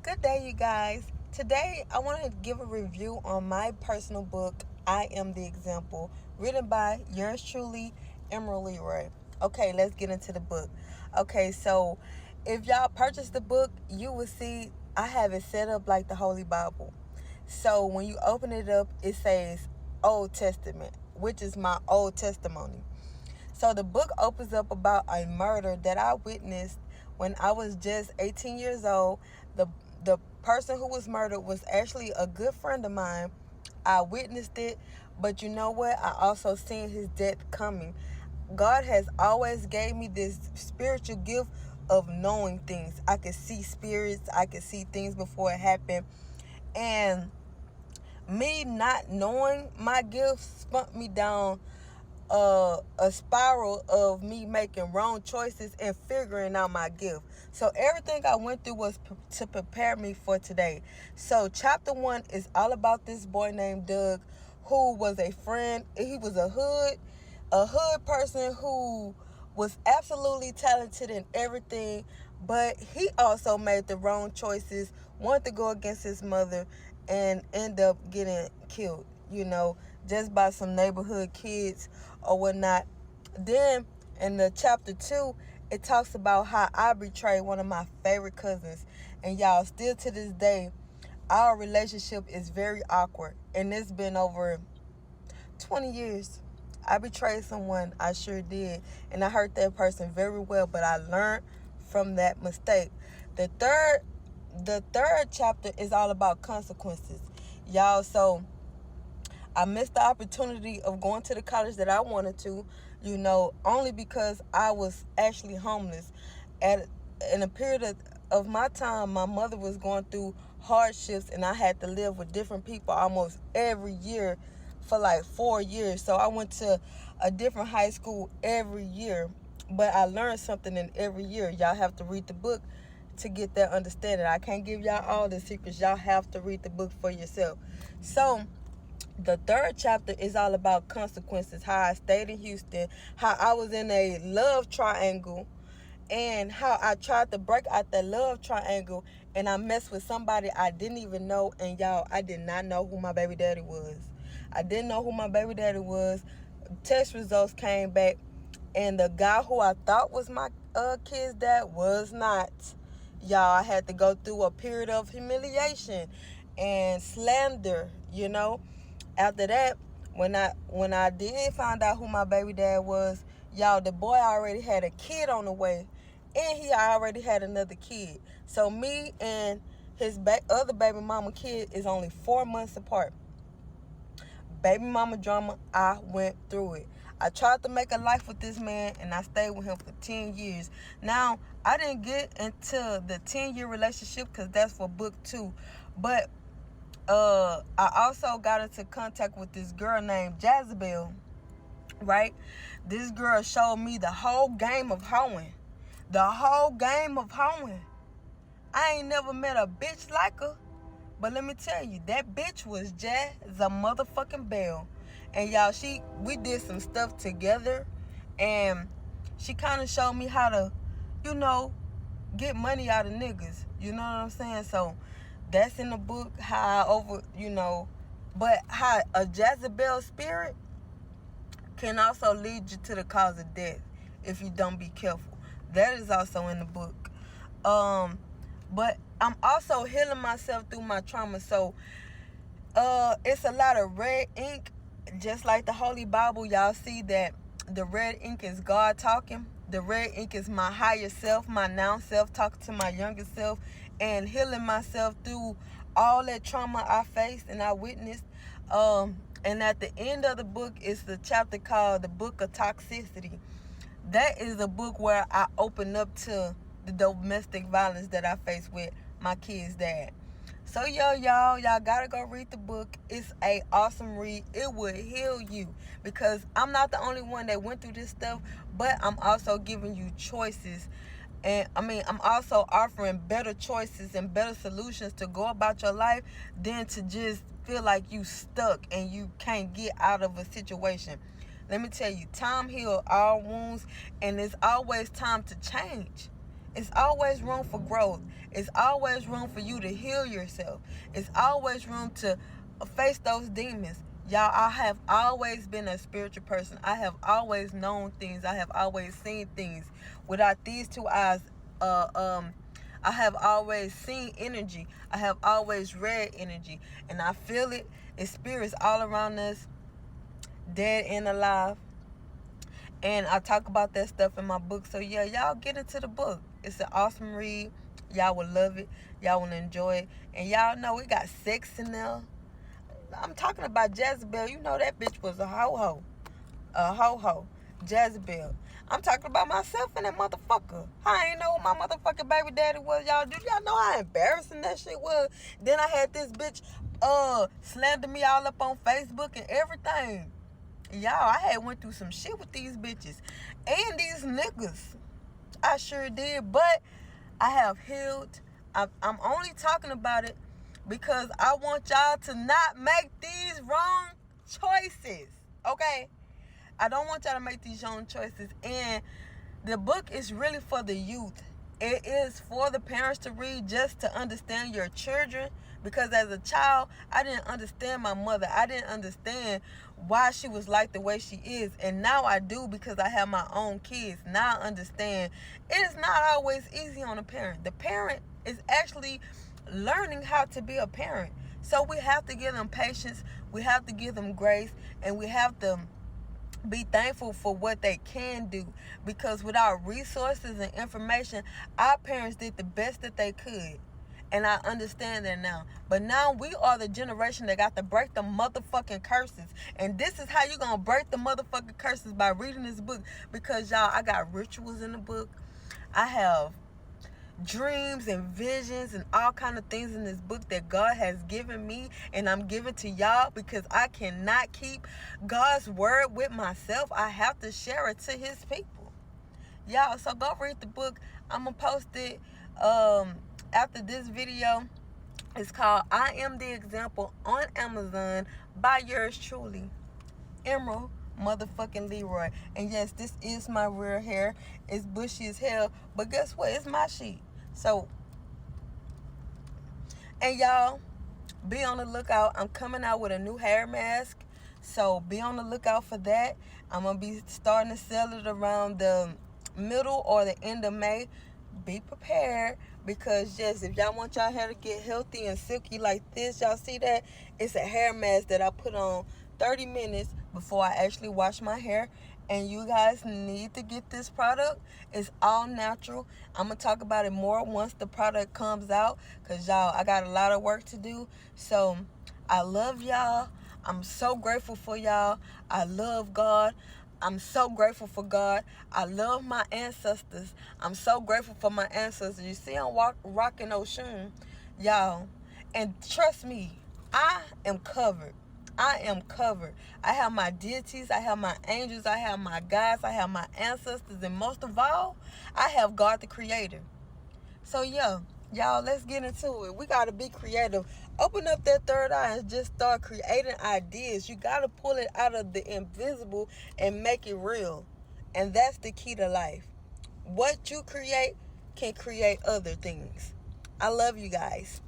Good day, you guys. Today, I want to give a review on my personal book, I Am the Example, written by yours truly, Emerald Leroy. Okay, let's get into the book. Okay, so if y'all purchase the book, you will see I have it set up like the Holy Bible. So when you open it up, it says Old Testament, which is my old testimony. So the book opens up about a murder that I witnessed when I was just 18 years old. The person who was murdered was actually a good friend of mine. I witnessed it, but you know what? I also seen his death coming. God has always gave me this spiritual gift of knowing things. I could see spirits, I could see things before it happened. And me not knowing my gift spun me down a spiral of me making wrong choices and figuring out my gift. So everything I went through was to prepare me for today. So chapter 1 is all about this boy named Doug, who was a friend. He was a hood person who was absolutely talented in everything, but he also made the wrong choices, wanted to go against his mother, and end up getting killed, just by some neighborhood kids or whatnot. Then in the chapter 2, it talks about how I betrayed one of my favorite cousins. And y'all, still to this day, our relationship is very awkward. And it's been over 20 years. I betrayed someone, I sure did. And I hurt that person very well, but I learned from that mistake. The third chapter is all about consequences. Y'all, so I missed the opportunity of going to the college that I wanted to, only because I was actually homeless. In a period of my time, my mother was going through hardships, and I had to live with different people almost every year for like 4 years. So I went to a different high school every year, but I learned something in every year. Y'all have to read the book to get that understanding. I can't give y'all all the secrets. Y'all have to read the book for yourself. So the third chapter is all about consequences, how I stayed in Houston, how I was in a love triangle, and how I tried to break out that love triangle, and I messed with somebody I didn't even know. And y'all, I did not know who my baby daddy was. I didn't know who my baby daddy was. Test results came back, and the guy who I thought was my kid's dad was not. Y'all, I had to go through a period of humiliation and slander, After that, when I did find out who my baby dad was, y'all, the boy already had a kid on the way, and he already had another kid. So me and his other baby mama kid is only 4 months apart. Baby mama drama, I went through it. I tried to make a life with this man, and I stayed with him for 10 years. Now, I didn't get into the 10-year relationship because that's for book 2. But I also got into contact with this girl named Jezebel, right? This girl showed me the whole game of hoeing. The whole game of hoeing. I ain't never met a bitch like her. But let me tell you, that bitch was Jazz a motherfucking Bell. And y'all, we did some stuff together. And she kind of showed me how to, get money out of niggas. You know what I'm saying? So that's in the book, but how a Jezebel spirit can also lead you to the cause of death if you don't be careful. That is also in the book. But I'm also healing myself through my trauma. So it's a lot of red ink, just like the Holy Bible. Y'all see that the red ink is God talking. The red ink is my higher self, my now self, talking to my younger self, and healing myself through all that trauma I faced and I witnessed. And at the end of the book is the chapter called The Book of Toxicity. That is a book where I open up to the domestic violence that I faced with my kid's dad. So y'all gotta go read the book. It's a awesome read. It will heal you, because I'm not the only one that went through this stuff, but I'm also giving you choices. And I'm also offering better choices and better solutions to go about your life than to just feel like you stuck and you can't get out of a situation. Let me tell you, time heals all wounds, and it's always time to change. It's always room for growth. It's always room for you to heal yourself. It's always room to face those demons. Y'all, I have always been a spiritual person. I have always known things. I have always seen things. Without these two eyes, I have always seen energy. I have always read energy. And I feel it. It's spirits all around us, dead and alive. And I talk about that stuff in my book. So yeah, y'all get into the book. It's an awesome read. Y'all will love it. Y'all will enjoy it. And y'all know we got sex in there. I'm talking about Jezebel. You know that bitch was a ho-ho. A ho-ho. Jezebel. I'm talking about myself and that motherfucker. I ain't know who my motherfucking baby daddy was, y'all. Do y'all know how embarrassing that shit was? Then I had this bitch slander me all up on Facebook and everything. Y'all, I had went through some shit with these bitches and these niggas. I sure did, but I have healed. I'm only talking about it because I want y'all to not make these wrong choices, okay? I don't want y'all to make these wrong choices. And the book is really for the youth. It is for the parents to read, just to understand your children. Because as a child, I didn't understand my mother. I didn't understand why she was like the way she is. And now I do, because I have my own kids. Now I understand it is not always easy on a parent. The parent is actually learning how to be a parent. So we have to give them patience. We have to give them grace. And we have to be thankful for what they can do, because without resources and information, our parents did the best that they could, and I understand that now. But now we are the generation that got to break the motherfucking curses, and this is how you gonna break the motherfucking curses, by reading this book. Because y'all, I got rituals in the book. I have dreams and visions and all kind of things in this book that God has given me, and I'm giving to y'all, because I cannot keep God's word with myself. I have to share it to his people, y'all. So go read the book. I'm gonna post it after this video. It's called I Am the Example on Amazon by yours truly, Emerald motherfucking Leroy. And yes, this is my real hair. It's bushy as hell, but guess what? It's my shit. So, and y'all, be on the lookout. I'm coming out with a new hair mask, so be on the lookout for that. I'm gonna be starting to sell it around the middle or the end of May. Be prepared, because yes, if y'all want y'all hair to get healthy and silky like this, y'all see that? It's a hair mask that I put on 30 minutes before I actually wash my hair. And you guys need to get this product. It's all natural. I'm going to talk about it more once the product comes out, because y'all, I got a lot of work to do. So I love y'all. I'm so grateful for y'all. I love God. I'm so grateful for God. I love my ancestors. I'm so grateful for my ancestors. You see, I'm rocking Oshun, y'all. And trust me, I am covered. I am covered. I have my deities. I have my angels. I have my guides. I have my ancestors. And most of all, I have God the Creator. So yeah, y'all, let's get into it. We got to be creative. Open up that third eye and just start creating ideas. You got to pull it out of the invisible and make it real. And that's the key to life. What you create can create other things. I love you guys.